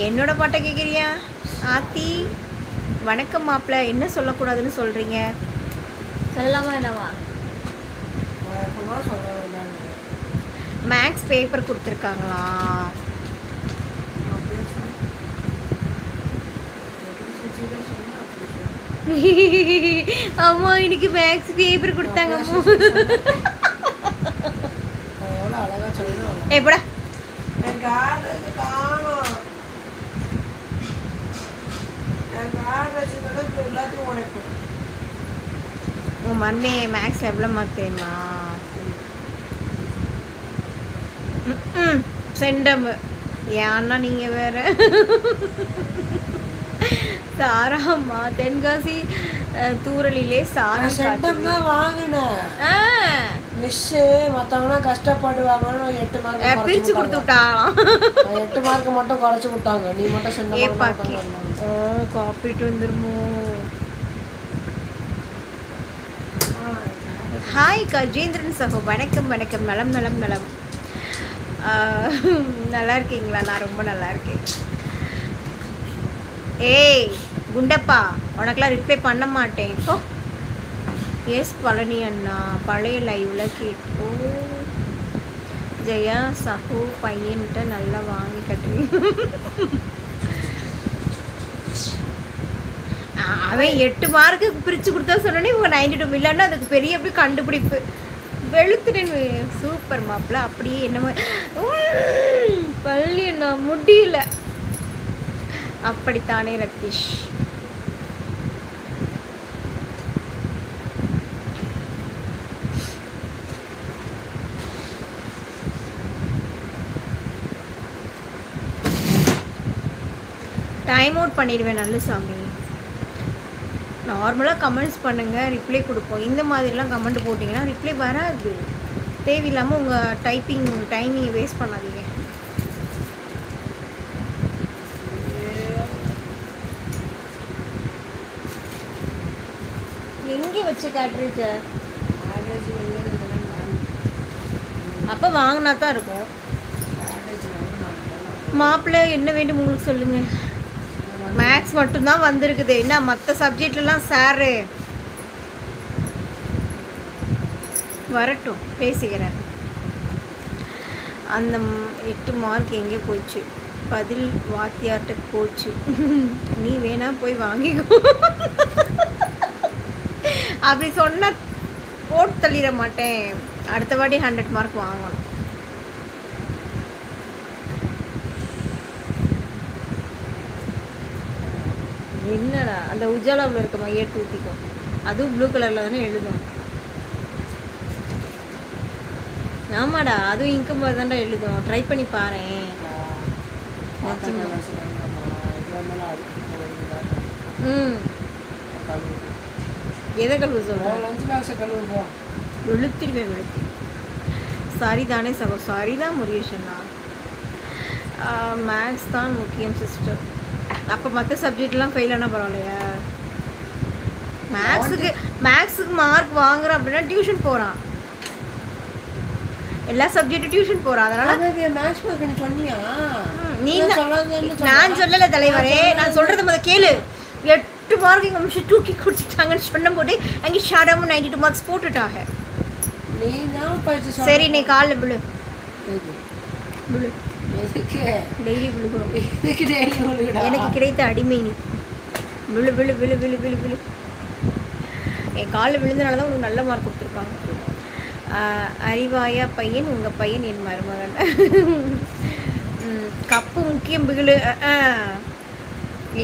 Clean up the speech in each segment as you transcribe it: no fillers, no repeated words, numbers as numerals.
என்னோட பாட்டை கேட்குறியா? ஆத்தி வணக்கம் மாப்பிள்ள. என்ன சொல்லக்கூடாதுன்னு சொல்கிறீங்க? சொல்லலாமா என்னவா? மேக்ஸ் பேப்பர் கொடுத்துருக்காங்களா? அம்மா இன்னைக்கு மேக்ஸ் பேப்பர் கொடுத்தாங்க. எப்படா உன் மண்ணே மேக்ஸ் எவ்வளோ மார்க் தெரியுமா? செண்டம். ஏன்னா நீங்க வேற. சாராம்மா தென்காசி தூரலிலே சாரா செண்டம் தான் வாங்கினேன். மிஸ் மத்தவங்க கஷ்டப்படுவாங்கன்னு 8 மார்க் பிரிச்சு கொடுத்து விட்டாங்களாம். 8 மார்க் மட்டும் குறைச்சு விட்டாங்க. நீ மட்டும் செண்டம் காப்பிட்டு வந்துருமோ? ஹாய் கஜேந்திரன் சகோ, வணக்கம் வணக்கம். நலம் நலம் நலம். நல்லா இருக்கீங்களா? நான் ரொம்ப நல்லா இருக்கேன். ஏய் குண்டப்பா, உனக்கெல்லாம் ரிப்ளை பண்ண மாட்டேன். ஓ எஸ் பழனி அண்ணா, பழைய லைவ்ல கேட்போ. ஜெயா சகோ பையன்கிட்ட நல்லா வாங்கி கட்டுவீங்க. அவன் 8 மார்க்கு பிரிச்சு கொடுத்தா சொன்னோன்னே இவங்க 92 இல்லைன்னா அதுக்கு பெரிய போய் கண்டுபிடிப்பு வெளுத்துட்டேன்னு. சூப்பர் மாப்பிள்ள. அப்படியே என்னமோ பள்ளி என்ன முடியல. அப்படித்தானே ரத்தீஷ்? டைம் அவுட் பண்ணிடுவேன். நல்ல சாமி. நார்மலாக கமெண்ட்ஸ் பண்ணுங்கள், ரிப்ளை கொடுப்போம். இந்த மாதிரிலாம் கமெண்ட் போட்டிங்கன்னா ரிப்ளை வராது. தேவையில்லாமல் உங்கள் டைமிங்கை வேஸ்ட் பண்ணாதீங்க. எங்கே வச்சு காட்டுறீங்க? அப்போ வாங்கினா தான் இருக்கும். மாப்பிள்ளை என்ன வேண்டும் உங்களுக்கு சொல்லுங்கள். மேக்ஸ் மட்டும்தான் வந்திருக்குது. என்ன மற்ற சப்ஜெக்ட்லாம் சாரு வரட்டும், பேசிக்கிறேன். அந்த 8 மார்க் எங்கே போச்சு? பதில் வாத்தியார்ட்ட போச்சு. நீ வேணா போய் வாங்கிக்கோ. அப்படி சொன்ன போட்டு தள்ளிட மாட்டேன். அடுத்த வாட்டி 100 மார்க் வாங்கணும். என்னடா அந்த உஜாலாவில் இருக்கமா ஏட்டு ஊற்றிக்கும். அதுவும் ப்ளூ கலரில் தானே எழுதும். ஆமாடா, அதுவும் இங்கும் போது தான்டா எழுதும். ட்ரை பண்ணி பாரு. எதை கழுவு சொல்லுவேன்? வெளுத்திடுவேன். சாரி தானே சகோ? சாரி தான் முருகேஷன்னா. மேக்ஸ் தான் முக்கியம் சிஸ்டர். அப்போ மற்ற சப்ஜெக்ட்லாம் ஃபெயில் ஆனால் பரவாயில்லையா? மேக்ஸுக்கு மார்க் வாங்குறான் அப்படின்னா டியூஷன் போகிறான். எல்லா சப்ஜெக்டும் டியூஷன் போகிறான். அதனால மேக்ஸ் மார்க் நீ சொன்னியா? நீ நான் சொல்லலை தலைவரே. நான் சொல்கிறது முதல்ல கேளு. 8 மார்க் எங்கள் மிஷன் தூக்கி கொடுத்துட்டாங்கன்னு சொன்ன போது அங்கே ஷாடாவும் 92 மார்க்ஸ் போட்டுட்டாங்க. சரி நீ காலில் விழு. டெய்லி விழுகிறோம். எனக்கு கிடைத்த அடிமை நீ. விழு விழு விழு விழு விழு விழு. என் காலில் விழுந்தனால தான் உனக்கு நல்ல மார்க் கொடுத்துருக்காங்க. அறிவாயா பையன் உங்கள் பையன் என் மருமகன். கப்பு முக்கியம் பிகிலு.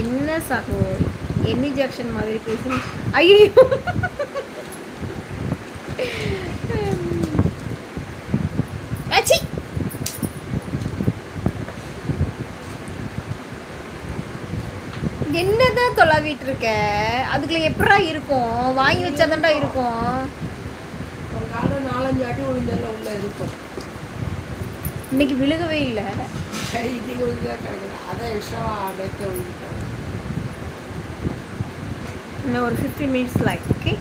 என்ன சகோ என்ன ஜாக்சன் மாதிரி பேசுங்க. ஐயோ என்னதான் தொலைவிட்டு இருக்க? அதுக்குள்ள எப்படா இருக்கும்? வாங்கி வச்சாதான்டா இருக்கும். ஒரு காலம் 4-5 அடி விழுந்தாலும் உள்ள இருக்கும். இன்னைக்கு விழுகவே இல்லை. இன்னைக்கு விழுந்தா கிடைக்கல. அதான் எக்ஸ்ட்ராவா அப்படியே விழுந்துட்டேன். இன்னும் ஒரு 15 minutes லைக். ஓகே.